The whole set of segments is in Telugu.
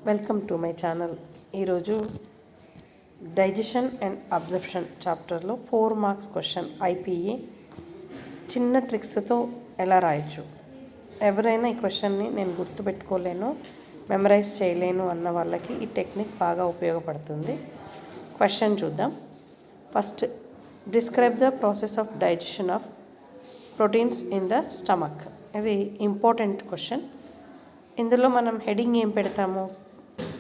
Welcome to my channel. ఈరోజు డైజెషన్ అండ్ అబ్జర్ప్షన్ చాప్టర్లో 4 మార్క్స్ క్వశ్చన్ ఐపీఏ చిన్న ట్రిక్స్తో ఎలా రాయొచ్చు. ఎవరైనా ఈ క్వశ్చన్ని నేను గుర్తుపెట్టుకోలేను, మెమరైజ్ చేయలేను అన్న వాళ్ళకి ఈ టెక్నిక్ బాగా ఉపయోగపడుతుంది. క్వశ్చన్ చూద్దాం. First, describe the process of digestion of proteins in the stomach. ఇది ఇంపార్టెంట్ క్వశ్చన్. ఇందులో మనం హెడింగ్ ఏం పెడతాము?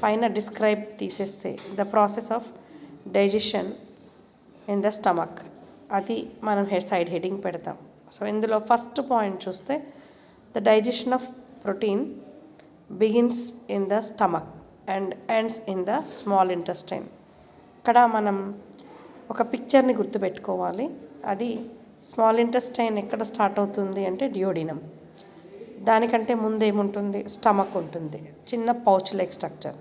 పైన డిస్క్రైబ్ తీసేస్తే the process of digestion in the stomach, అది మనం సైడ్ హెడింగ్ పెడతాం. సో ఇందులో ఫస్ట్ పాయింట్ చూస్తే the digestion of protein begins in the stomach and ends in the small intestine. ఇక్కడ మనం ఒక పిక్చర్ని గుర్తుపెట్టుకోవాలి. అది స్మాల్ ఇంటెస్టైన్ ఎక్కడ స్టార్ట్ అవుతుంది అంటే డియోడినం. దానికంటే ముందు ఏముంటుంది? స్టమక్ ఉంటుంది, చిన్న pouch like structure.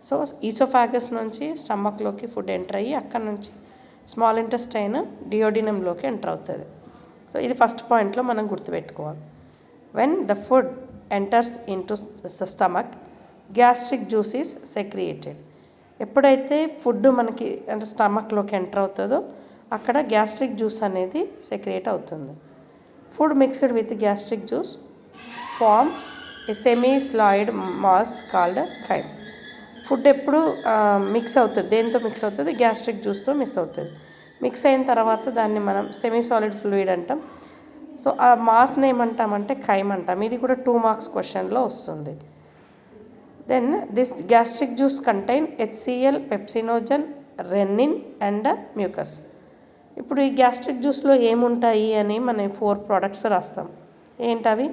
So oesophagus నుంచి స్టమక్లోకి ఫుడ్ ఎంటర్ అయ్యి అక్కడ నుంచి స్మాల్ ఇంటెస్టైన్ డియోడినంలోకి ఎంటర్ అవుతుంది. సో ఇది ఫస్ట్ పాయింట్లో మనం గుర్తుపెట్టుకోవాలి. When the food enters into stomach, gastric juice is secreted. ఎప్పుడైతే ఫుడ్ మనకి అంటే స్టమక్లోకి ఎంటర్ అవుతుందో అక్కడ గ్యాస్ట్రిక్ జ్యూస్ అనేది సెక్రియేట్ అవుతుంది. Food mixed with gastric juice form a semi solid mass called chyme. Food ఎప్పుడు మిక్స్ అవుతుంది, దేంతో మిక్స్ అవుతుంది? గ్యాస్ట్రిక్ జ్యూస్తో మిక్స్ అవుతుంది. మిక్స్ అయిన తర్వాత దాన్ని మనం సెమీ సాలిడ్ ఫ్లూయిడ్ అంటాం. సో ఆ మాస్ని ఏమంటామంటే ఖైమ్ అంటాం. ఇది కూడా 2 మార్క్స్ క్వశ్చన్లో వస్తుంది. Then this gastric juice contain HCl, pepsinogen, rennin and mucus. ఇప్పుడు ఈ గ్యాస్ట్రిక్ జ్యూస్లో ఏముంటాయి అని మనం 4 ప్రోడక్ట్స్ రాస్తాం. ఏంటవి?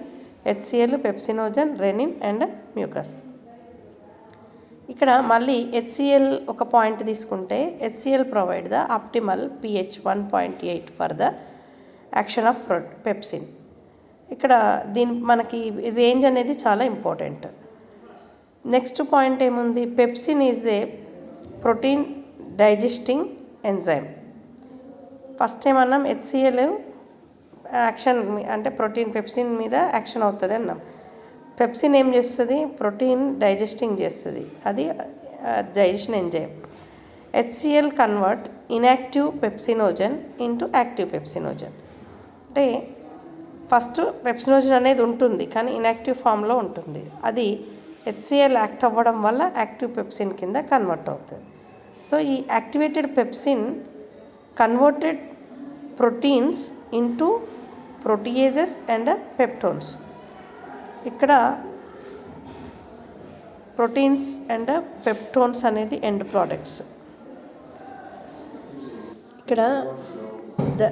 HCl, pepsinogen, renin and mucus. ఇక్కడ మళ్ళీ HCl ఒక పాయింట్ తీసుకుంటే HCl provide the optimal pH 1.8 for the action of pepsin. ఇక్కడ మనకి రేంజ్ అనేది చాలా ఇంపార్టెంట్. నెక్స్ట్ పాయింట్ ఏముంది? Pepsin is a protein digesting enzyme. First ఏమన్నాం? HCl యాక్షన్ అంటే ప్రోటీన్ పెప్సిన్ మీద యాక్షన్ అవుతుంది అన్నాం. పెప్సిన్ ఏం చేస్తుంది? ప్రోటీన్ డైజెస్టింగ్ చేస్తుంది, అది digestion enzyme. HCl convert inactive pepsinogen into active pepsinogen. అంటే ఫస్ట్ పెప్సినోజన్ అనేది ఉంటుంది కానీ ఇన్యాక్టివ్ ఫామ్లో ఉంటుంది. అది HCl యాక్ట్ అవ్వడం వల్ల యాక్టివ్ పెప్సిన్ కింద కన్వర్ట్ అవుతుంది. సో ఈ activated pepsin converted proteins into proteoses and peptones. ఇక్కడ ప్రోటీన్స్ అండ్ పెప్టోన్స్ అనేది ఎండ్ ప్రోడక్ట్స్. ఇక్కడ the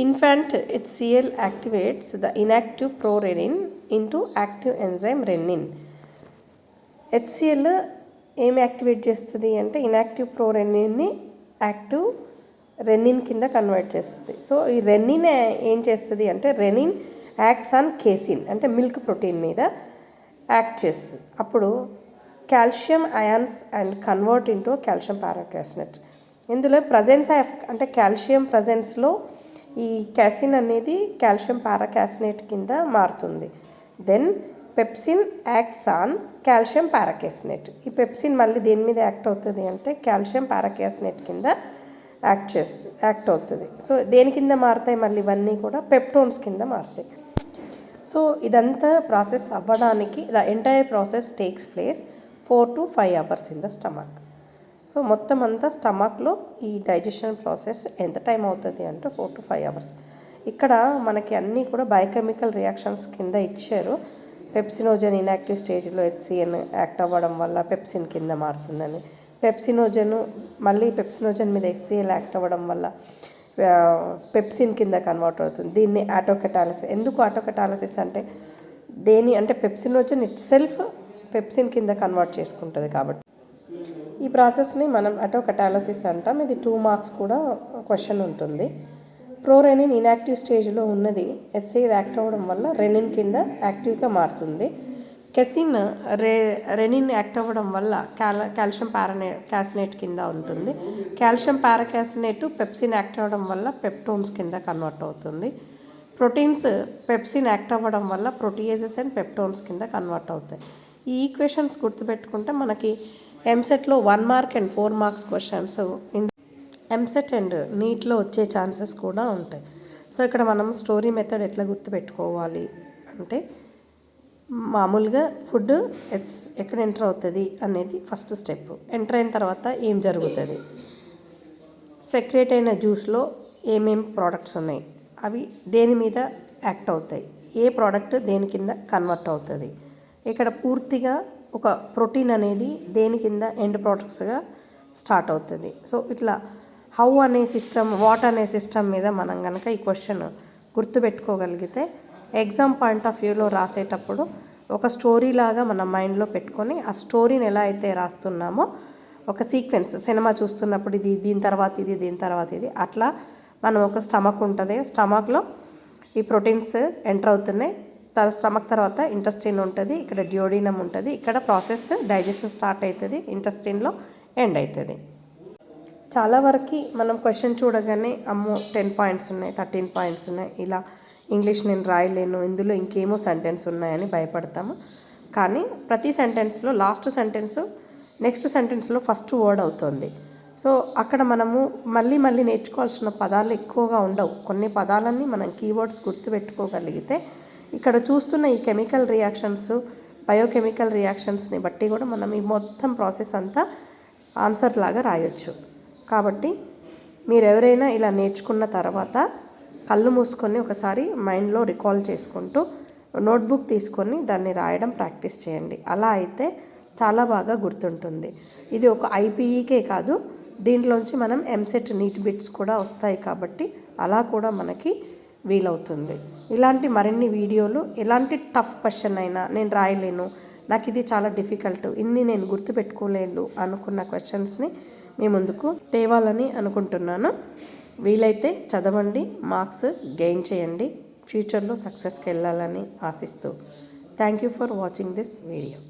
infant HCl activates the inactive prorenin into active enzyme rennin. HCl ఏమి యాక్టివేట్ చేస్తుంది అంటే ఇన్యాక్టివ్ ప్రోరెనిన్ని యాక్టివ్ రెనిన్ కింద కన్వర్ట్ చేస్తుంది. సో ఈ రెనిన్ ఏం చేస్తుంది అంటే రెనిన్ యాక్ట్స్ ఆన్ కేసిన్ అంటే మిల్క్ ప్రోటీన్ మీద యాక్ట్ చేస్తుంది. అప్పుడు calcium ions and convert into calcium paracaseinate. ఇందులో ప్రజెన్స్ అంటే కాల్షియం ప్రజెన్స్లో ఈ క్యాసిన్ అనేది కాల్షియం పారాకాసినేట్ కింద మారుతుంది. Then pepsin acts on calcium paracaseinate. ఈ పెప్సిన్ మళ్ళీ దేని మీద యాక్ట్ అవుతుంది అంటే కాల్షియం పారాకాసినేట్ కింద యాక్ట్ అవుతుంది. సో దేని కింద మారుతాయి? మళ్ళీ ఇవన్నీ కూడా పెప్టోన్స్ కింద మారుతాయి. సో ఇదంతా ప్రాసెస్ అవ్వడానికి the entire process takes place 4 to 5 hours in the stomach. So మొత్తం అంతా స్టమక్లో ఈ డైజెషన్ ప్రాసెస్ ఎంత టైం అవుతుంది అంటే 4 to 5 hours. ఇక్కడ మనకి అన్నీ కూడా బయోకెమికల్ రియాక్షన్స్ కింద ఇచ్చారు. పెప్సినోజన్ ఇన్యాక్టివ్ స్టేజ్లో HCl యాక్ట్ అవ్వడం వల్ల పెప్సిన్ కింద మారుతుందని, మళ్ళీ పెప్సినోజన్ మీద HCl యాక్ట్ అవ్వడం వల్ల పెప్సిన్ కింద కన్వర్ట్ అవుతుంది. దీన్ని ఆటోకెటాలసిస్. ఎందుకు ఆటోకెటాలసిస్ అంటే అంటే పెప్సినోజన్ ఇట్ సెల్ఫ్ పెప్సిన్ కింద కన్వర్ట్ చేసుకుంటుంది కాబట్టి ఈ ప్రాసెస్ని మనం ఆటోకెటాలసిస్ అంటాం. ఇది 2 మార్క్స్ కూడా క్వశ్చన్ ఉంటుంది. ప్రోరెనిన్ ఇన్యాక్టివ్ స్టేజ్లో ఉన్నది HCl యాక్ట్ అవ్వడం వల్ల రెనిన్ కింద యాక్టివ్గా మారుతుంది. కెసిన్ రెనిన్ యాక్ట్ అవ్వడం వల్ల కాల్షియం పారాకాసినేట్ కింద ఉంటుంది. కాల్షియం పారాకాసినేట్ పెప్సిన్ యాక్ట్ అవ్వడం వల్ల పెప్టోన్స్ కింద కన్వర్ట్ అవుతుంది. ప్రోటీన్స్ పెప్సిన్ యాక్ట్ అవ్వడం వల్ల ప్రోటీయేజెస్ అండ్ పెప్టోన్స్ కింద కన్వర్ట్ అవుతాయి. ఈ ఈక్వేషన్స్ గుర్తుపెట్టుకుంటే మనకి ఎంసెట్లో 1 mark and 4 marks questions EAMCET and నీట్లో వచ్చే ఛాన్సెస్ కూడా ఉంటాయి. సో ఇక్కడ మనం స్టోరీ మెథడ్ ఎట్లా గుర్తుపెట్టుకోవాలి అంటే, మామూలుగా ఫుడ్ ఎక్కడ ఎంటర్ అవుతుంది అనేది ఫస్ట్ స్టెప్. ఎంటర్ అయిన తర్వాత ఏం జరుగుతుంది, సెక్రెట్ అయిన జ్యూస్లో ఏమేమి ప్రోడక్ట్స్ ఉన్నాయి, అవి దేని మీద యాక్ట్ అవుతాయి, ఏ ప్రోడక్ట్ దేని కింద కన్వర్ట్ అవుతుంది, ఇక్కడ పూర్తిగా ఒక ప్రోటీన్ అనేది దేని కింద ఎండ్ ప్రోడక్ట్స్గా స్టార్ట్ అవుతుంది. సో ఇట్లా హౌ అనే సిస్టమ్, వాట్ అనే సిస్టమ్ మీద మనం కనుక ఈ క్వశ్చన్ గుర్తుపెట్టుకోగలిగితే ఎగ్జామ్ పాయింట్ ఆఫ్ వ్యూలో రాసేటప్పుడు ఒక స్టోరీ లాగా మన మైండ్లో పెట్టుకొని ఆ స్టోరీని ఎలా అయితే రాస్తున్నామో ఒక సీక్వెన్స్, సినిమా చూస్తున్నప్పుడు ఇది దీని తర్వాత ఇది దీని తర్వాత ఇది అట్లా మనం ఒక స్టమక్ ఉంటుంది, స్టమక్లో ఈ ప్రోటీన్స్ ఎంటర్ అవుతున్నాయి, స్టమక్ తర్వాత ఇంటెస్టైన్ ఉంటుంది, ఇక్కడ డ్యూయోడినం ఉంటుంది, ఇక్కడ ప్రాసెస్ డైజెషన్ స్టార్ట్ అవుతుంది, ఇంటెస్టైన్లో ఎండ్ అవుతుంది. చాలా వరకు మనం క్వశ్చన్ చూడగానే అమ్మో 10 పాయింట్స్ ఉన్నాయి, 13 పాయింట్స్ ఉన్నాయి, ఇలా ఇంగ్లీష్ నేను రాయలేను, ఇందులో ఇంకేమో సెంటెన్స్ ఉన్నాయని భయపడతాము. కానీ ప్రతి సెంటెన్స్లో లాస్ట్ సెంటెన్స్ నెక్స్ట్ సెంటెన్స్లో ఫస్ట్ వర్డ్ అవుతుంది. సో అక్కడ మనము మళ్ళీ నేర్చుకోవాల్సిన పదాలు ఎక్కువగా ఉండవు. కొన్ని పదాలన్నీ మనం కీవర్డ్స్ గుర్తుపెట్టుకోగలిగితే ఇక్కడ చూస్తున్న ఈ కెమికల్ రియాక్షన్స్, బయోకెమికల్ రియాక్షన్స్ని బట్టి కూడా మనం ఈ మొత్తం ప్రాసెస్ అంతా ఆన్సర్ లాగా రాయొచ్చు. కాబట్టి మీరు ఎవరైనా ఇలా నేర్చుకున్న తర్వాత కళ్ళు మూసుకొని ఒకసారి మైండ్లో రికాల్ చేసుకుంటూ నోట్బుక్ తీసుకొని దాన్ని రాయడం ప్రాక్టీస్ చేయండి. అలా అయితే చాలా బాగా గుర్తుంటుంది. ఇది ఒక ఐపీఈకే కాదు, దీంట్లోంచి మనం ఎంసెట్ నీట్ బిట్స్ కూడా వస్తాయి కాబట్టి అలా కూడా మనకి వీలవుతుంది. ఇలాంటి మరిన్ని వీడియోలు, ఎలాంటి టఫ్ క్వశ్చన్ అయినా నేను రాయలేను, నాకు ఇది చాలా డిఫికల్ట్, ఇన్ని నేను గుర్తుపెట్టుకోలేను అనుకున్న క్వశ్చన్స్ని మీ ముందుకు తేవాలని అనుకుంటున్నాను. వీలైతే చదవండి, మార్క్స్ గెయిన్ చేయండి, ఫ్యూచర్లో సక్సెస్కి వెళ్ళాలని ఆశిస్తూ thank you for watching this video.